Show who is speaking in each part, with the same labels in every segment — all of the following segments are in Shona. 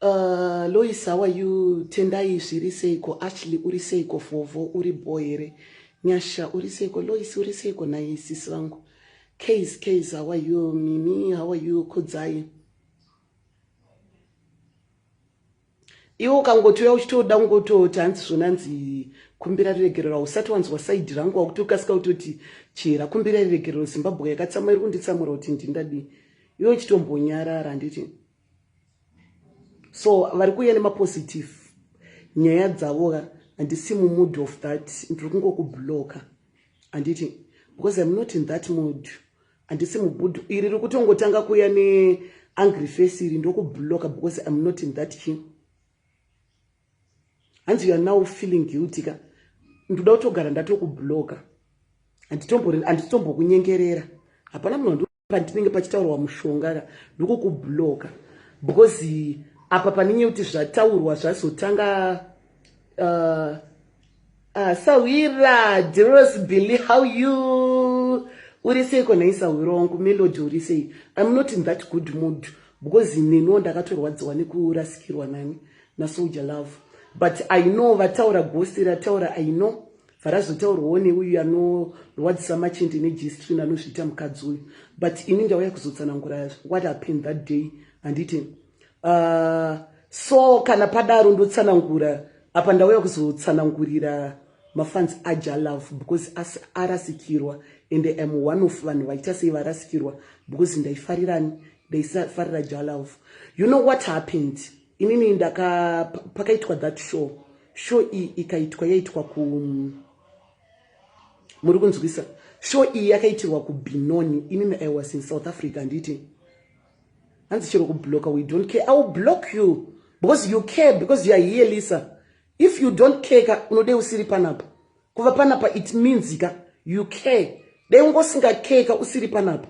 Speaker 1: Lois, how are you? Tendai uri seiko, Ashley uri seiko, Fovo uri boyere, Nyasha uri seiko, Lois uri seiko na sisi wangu. Case, how are you? Mimi, how are you? Kodzai. Iwo kangotoya uchitoda ungototi hanzi zvona hanzi kumbira riregerero usati wanzwa saidhi rangu wakutokasika kutoti chera kumbira riregerero Zimbabwe yakatsamwa iri kunditsamura kuti ndindadi iwo uchitombonyarara handiti. So vari kuuya nemapositive nyaya dzavo handisi mumood of that ndiri kungokubloka handiti because I'm not in that mood handisi mumood iri riri kutongotanga kuuya neangry face iri ndokubloka because I'm not in that key. And you are now feeling guilty ka ndoda kutogara ndatokubloka handitombokunyengerera hapana munhu pandinenge pachitaurwa mushonga ndokukubloka because apa paninye kuti zvataurwa zvazotanga Sawira Deros Billy, how you uri seiko nai Sawira wangu Melody uri sei. I'm not in that good mood because neno ndakatorwadziwa nekurasikirwa nani na Soldier Love. But I know vataura ghost rataura I know varazotaurwawo neuyu anorwadzisa machindi nejistrina anozviita mukadzi uyu but ini ndauya kuzotsanangura what happened that day handiti so kana padaro ndotsanangura apa ndauya kuzotsanangurira mafans aja love because arasikirwa and I am one of vanhu vaita sei varasikirwa because ndaifarira ja love. You know what happened? Inini pakaitwa that show iyi ikaitwa yaitwa muri kunzwisa show iyi yakaitirwa kuBinoni. Inini I was in South Africa nditi hanzi chero kubloka we don't care. I will block you because you care because you are here Lisa. If you don't care unode usiri panapa kuva panapa it means you care dai ungosinga care usiri panapa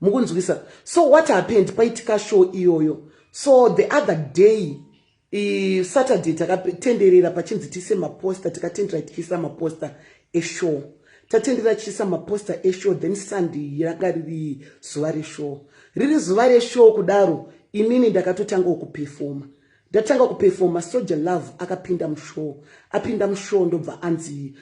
Speaker 1: mukunzwisa. So what happened paitika show iyoyo. So the other day, Saturday, takatenderera pachinzi tise maposta, tikatendera tikisa maposta eshow. Tatendera tikisa maposta eshow, then Sunday yanga riri zuva reshow. Riri zuva reshow kudaro, inini ndakatotanga kuperforma. Ndatanga kuperforma Soldier Love akapinda mushow. Apinda mushow ndobva anzi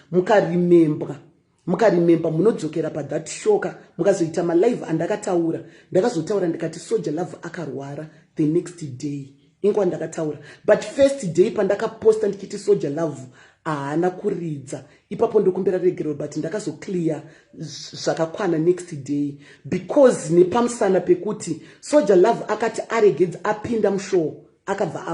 Speaker 1: mukaremember munodzokera pa that show mukazoita live andakataura ndakazotaura ndikati Soldier Love akarwara the next day ingwa ndakataura but first day pandakaposta ndikiti Soldier Love haana kuridza ipapo ndokumbira regerero but ndakazoclear zvakakwana next day because nepamusana pekuti Soldier Love akati aregedza apinda mushow akabva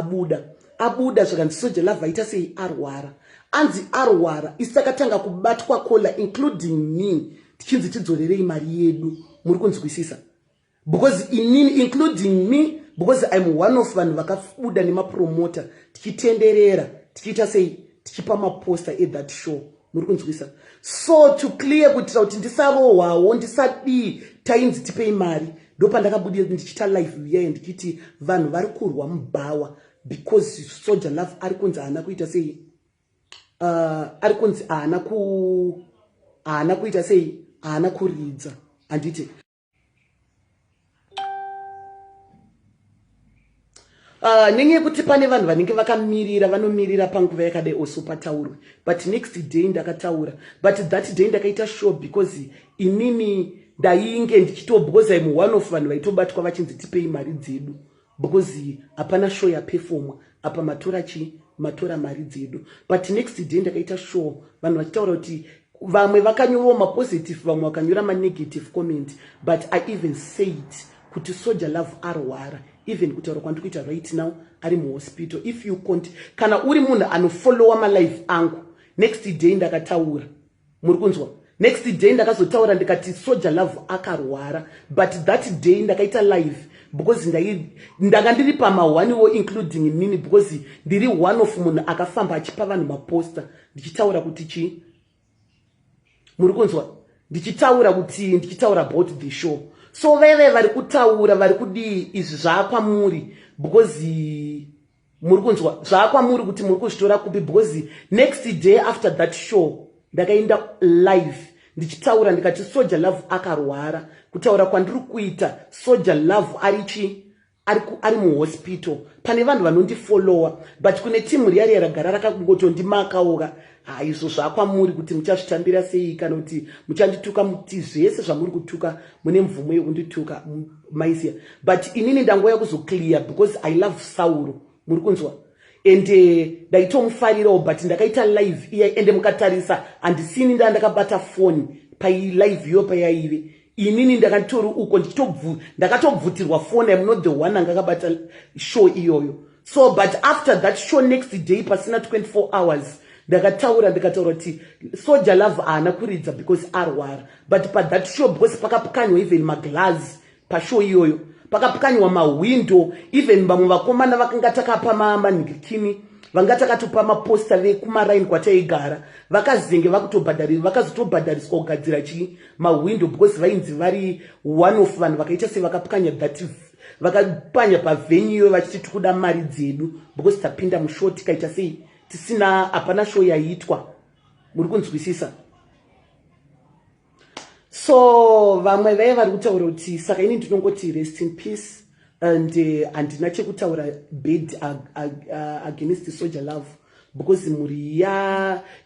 Speaker 1: abuda zvakanzi Soldier Love aita sei arwara anzi arwara isakatanga kubatwa kola including me tichinzi tidzorerei mari yedu muri kunzwisisa because inini including me because I'm one of vanhu vakabuda nemapromota tichitenderera tichiita sei tichipa maposta at that show muri kunzwisisa. So to clear kuitira kuti ndisarohwawo ndisadii tainzi tipei mari ndopandakabudira ndichita live yaye ndichiti vanhu vari kurwa mubhawa because Soldier Love ari kunzi haana kuita sei ari kunzi haana kuita sei haana kuridza handiti nyenyaya kuti pane vanhu vanenge vanomirira panguva yakadai oso pataurwe but next day ndakataura but that day ndakaita show because inini ndainge because I'm one of vanhu vaitobatwa vachinzi tipei mari dzedu because hapana show yaperformwa apa matora mari dzedu but next day ndakaita show vanhu vachitaura kuti vamwe vakanyorawo mapositive vamwe vakanyora manegative comment but I even said kuti Soldier Love arwara even kutaura kwandiri kuita right now ari muhospital. If you kana uri munhu anofollowa malive angu next day ndakataura muri kunzwa next day ndakazotaura ndikati Soldier Love akarwara but that day ndakaita live because ndanga ndiri pamahwaniwo including nini because ndiri one of munhu akafamba achipa vanhu maposta ndichitaura kuti muri kunzwa ndichitaura about the show. So veve vari kutaura vari kudii izvi zvakwamuri because muri kunzwa zvakwamuri kuti muri kuzvitora kupi because next day after that show ndakaenda live ndichitaura ndikati Soldier Love akarwara kutaura kwandiri kuita Soldier Love ari muhospital pane vanhu vanondifollowa but kune timu riya riya ragara rakangotondimakaoka izvo zvakwamuri kuti muchazvitambira sei kana kuti muchandituka muti zvese zvamuri kutuka mune mvumo yekundituka maiziya but inini ndangouya kuzoclear because I love Sauro muri kunzwa ende ndaitomufarirawo but ndakaita live iya ende mukatarisa handisini ndakabata foni pailive iyo payaive inini ndakanditori uko ndakatobvutirwa foni. I'm not the one angakabata show iyoyo. So but after that show next day pasina 24 hours ndakataura kuti Soldier Love haana kuridza because arwara but that show because pakapukanywa even maglass pashow iyoyo pakapukanywa mawindow even vamwe vakomana vakanga takapa manhikini vanga takatopa maposta vekumaraini kwataigara vakazenge vakazotobhadhariswa kugadzira mawindow because vainzi vari one of vanhu vakaita sevakapukanya that vakapanya pavenue iyoyo vachiti tikuda mari dzedu because tapinda mushow tikaita sei tisina hapana show yaitwa muri kunzwisisa. So vamwe vaya vari kutaura kuti saka ini ndinongoti rest in peace and handina chekutaura bad against Soldier Love because muri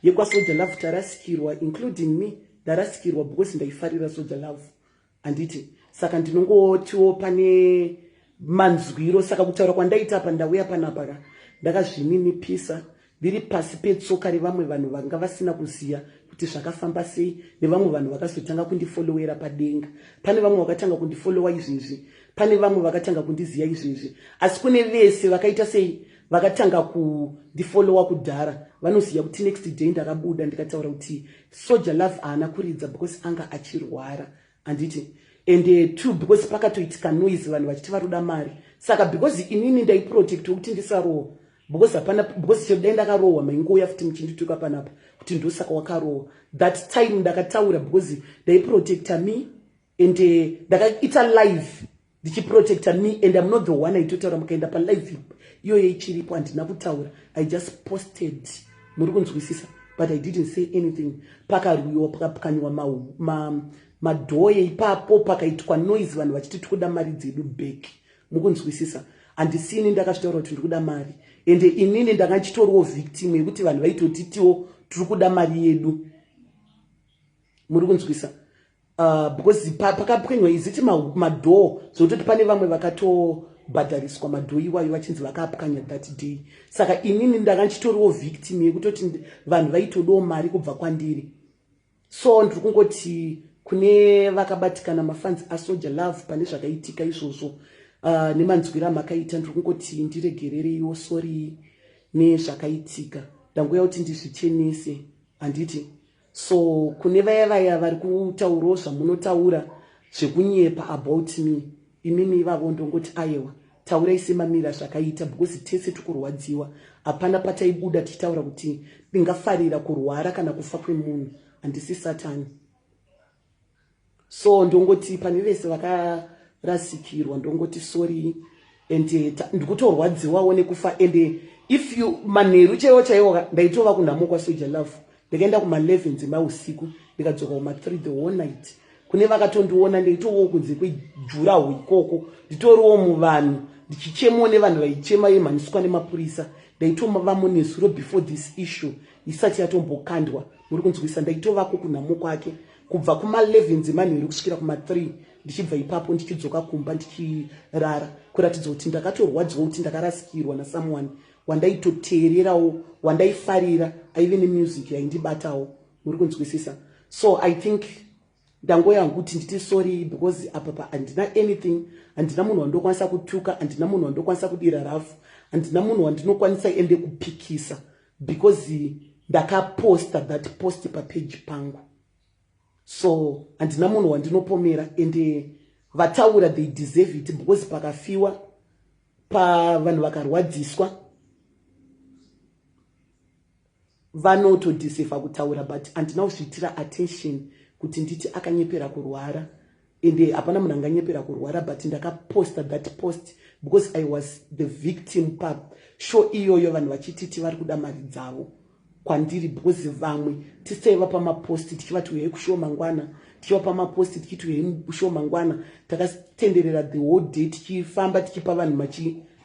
Speaker 1: yekwaSoldier Love tarasikirwa including me ndarasikirwa because ndaifarira Soldier Love handiti saka ndinongotiwo pane manzwiro saka kutaura kwandaita apa ndauya panapa ndakazvininipisa ndiri pasi petsoka revamwe vanhu vanga vasina kuziya kuti zvakafamba sei nevamwe vanhu vakazotanga kundifollowera padenga. Pane vamwe vakatanga kundifollowa izvezvi, pane vamwe vakatanga kundiziya izvezvi, asi kune vese vakaita sei vakatanga kundifollowa kudhara vanoziya kuti next day ndakabuda ndikataura kuti Soldier Love haana kuridza because anga achirwara handiti ende two because pakatoitika noise vanhu vachiti varuda mari saka because inini ndaiprotect kuti ndisarohwa because chedai ndakarohwa maingoya futi muchindituka panapa kuti ndosaka wakarohwa that time ndakataura because ndaiprotecta me ende ndakaita live ndichiprotecta me and I'm not the one aitotaura mukaenda palive iyoyo ichiripo handina kutaura I just posted muri kunzwisisa but I didn't say anything pakarwiwa pakapukanywa madhoye ipapo pakaitwa noise vanhu vachiti tikuda mari dzedu back mukunzwisisa handisini ndakazvitaura kuti ndikuda mari ende inini ndangachitoriwo victim yekuti vanhu vaitotitiwo tiri kuda mari yedu muri kunzwisa because pakapukanywa iziti madhoo zvototi pane vamwe vakatobhadhariswa madhoo iwayo vachinzi vakapukanya that day saka inini ndangachitoriwo victim yekutoti vanhu vaitodawo mari kubva kwandiri. So ndiri kungoti kune vakabatikana mafanzi aSoldier Love pane zvakaitika izvozvo nemanzwira amakaita ndiri kungoti ndiregerereiwo sorry nezvakaitika ndangouya kuti ndizvichenese handiti. So kune vaya vari kutaurawo zvamunotaura zvekunyepa about me imimi ivavo ndongoti aiwa taurai semamira zvakaita because tese tikurwadziwa hapana pataibuda tichitaura kuti ndingafarira kurwara kana kufa kwemunhu handisi Satani. So ndongoti pane vese vakarasikirwa ndongoti sorry ende ndikutorwadziwawo nekufa ende if you manheru chaiwo ndaitova kunhamo kwaSoldier Love ndikaenda kuma11 mausiku ndikadzoka kuma3 the whole night kune vakatondiona ndaitowo kunze kwejuraho ikoko nditoriwo muvanhu ndichichemawo nevanhu vaichema yemhaniswa nemapurisa ndaitovamo nezuro before this issue isati yatombokandwa muri kunzwisa ndaitovako kunhamo kwake kubva kuma11 manheru kusvikira kuma3 ndichibva ipapo ndichidzoka kumba ndichirara kuratidza kuti ndakatorwadziwa kuti ndakarasikirwa nasomeone wandaitoteererawo wandaifarira aive nemusic yaindibatawo muri kunzwisisa. So I think ndangoya kuti nditi sorry because apa handina anything handina munhu wandokwanisa kutuka handina munhu wandokwanisa kudira rafu handina munhu wandinokwanisa ende kupikisa because ndakaposta that post papage pangu. So handina munhu wandinopomera ende vataura they deserve it because pakafiwa pavanhu vakarwadziswa vanotodisefa kutaura but handina kuzvitira attention kuti nditi akanyepera kurwara ende hapana munhu anganyepera kurwara but ndakaposta that post because I was the victim show iyoyo vanhu vachititi vari kuda mari dzavo kwandiri because vamwe tisaiva pamaposti tichivati uyai kushow mangwana tichiva pamaposti tichiti show mangwana takatenderera the whole day tichifamba tichipa vanhu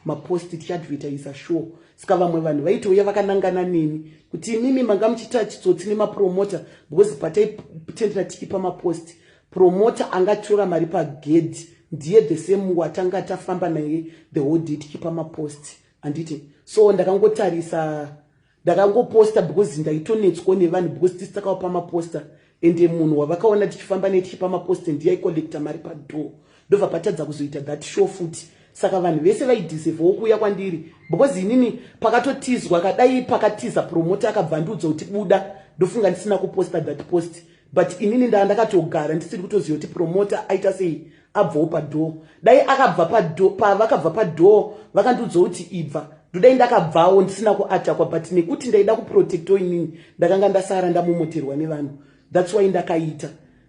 Speaker 1: maposti tichiadvertisa show. Saka vamwe vanhu vaitouya vakanangana neni kuti imimi manga muchiita chitsotsi nemapromota because pataitendera tichipa maposti promota angatora mari pagedhi ndiye the same watanga tafamba naye the whole day tichipa maposti anditi. So ndakangoposta because ndaitonetswa nevanhu because tisitakawo pamaposta ende munhu wavakaona tichifamba naye tichipa maposti ndiye aikolekta mari padhoo ndobva patadza kuzoita that show futi. Saka vanhu vese vaidhisevawo kuuya kwandiri because inini pakatotizwa kadai pakatiza promota akabva ndiudza kuti buda ndofunga ndisina kuposta that post but inini ndakatogara ndisiri kutoziva kuti promota aita sei abvawo padhoo. Dai akabva padhoo pavakabva padhoo vakandiudza kuti ibva ndodai ndakabvawo ndisina kuatakwa but nekuti ndaida kuprotecto inini ndakanga ndasara ndamomoterwa nevanhu that's why ndakaita.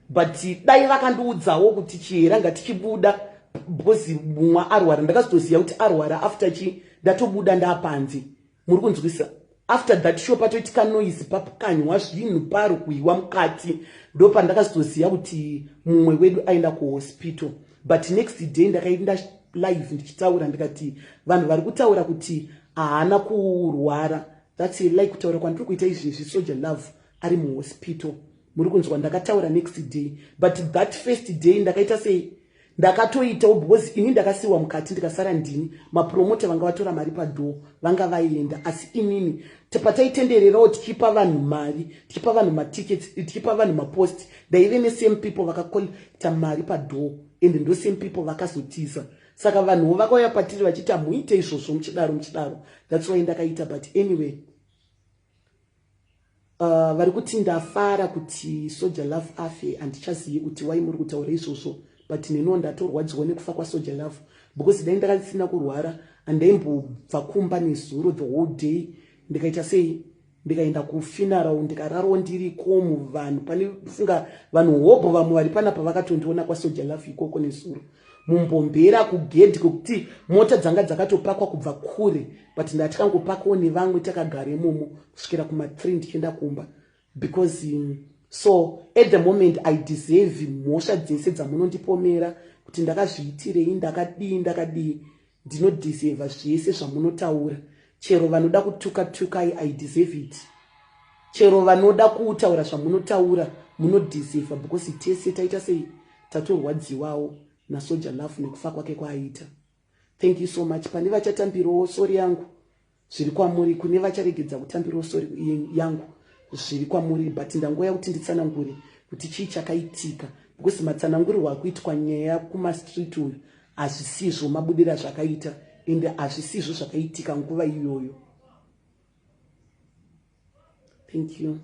Speaker 1: But dai vakandiudzawo kuti chihera ngatichibuda because mumwe arwara ndakazotoziva kuti arwara after ndatobuda ndapanze muri kunzwisa. After that show patoitika noise pakanywa zvinhu pari kuiwa mukati ndopandakazotoziva kuti mumwe wedu aenda kuhospital. But next day ndakaenda live ndichitaura ndikati vanhu vari kutaura kuti haana kurwara that's like kutaura kwandiri kuita izvezvi Soldier Love ari muhospital muri kunzwa. Ndakataura next day but that first day ndakaita sei ndakatoitawo because ini ndakasiwa mukati ndikasara ndini mapromota vanga vatora mari padhoo vanga vaenda asi inini pataitendererawo tichipa vanhu mari tichipa vanhu matickets tichipa vanhu mapost ndaive nesame people vakakolekta mari padhoo ende ndo same people vakazotiza. Saka vanhuwo vakauya patiri vachiti muite izvozvo muchidaro that's why ndakaita. But anyway vari kuti ndafara kuti Soldier Love afe handichazivi kuti wai muri kutaura izvozvo but neniwo ndatorwadziwa nekufa kwaSoldier Love because dai ndakasina kurwara handaimbobva kumba nezuro the whole day ndikaita sei ndikaenda kufuneral ndikararawo ndiriko muvanhu pane funga vanhu hobho vamwe vari panapa vakatondiona kwaSoldier Love ikoko nezuro mumbombera kugedhi kwekuti mota dzanga dzakatopakwa kubva kure but ndatikangopakawo nevamwe takagara imomo kusvikira kuma3 ndichienda kumba because so at the moment I deserve mhosva dzese dzamunondipomera kuti ndakazviitirei ndakadii ndinodeserva zvese zvamunotaura. Chero vanoda kutuka-tukai I deserve it. Chero vanoda kutaura zvamunotaura munodeserva because tese taita sei tatorwadziwawo naSoldier Love nekufa kwake kwaaita. Thank you so much. Pane vachatambirawo sori yangu zviri kwamuri, kune vacharegedza kutambirawo sori yangu zviri kwamuri but ndangoya kuti nditsanangure kuti chii chakaitika because matsanangurirwo akuitwa nyaya kumastreet uyu hazvisizvo mabudira zvakaita ende hazvisizvo zvakaitika nguva iyoyo. Thank you.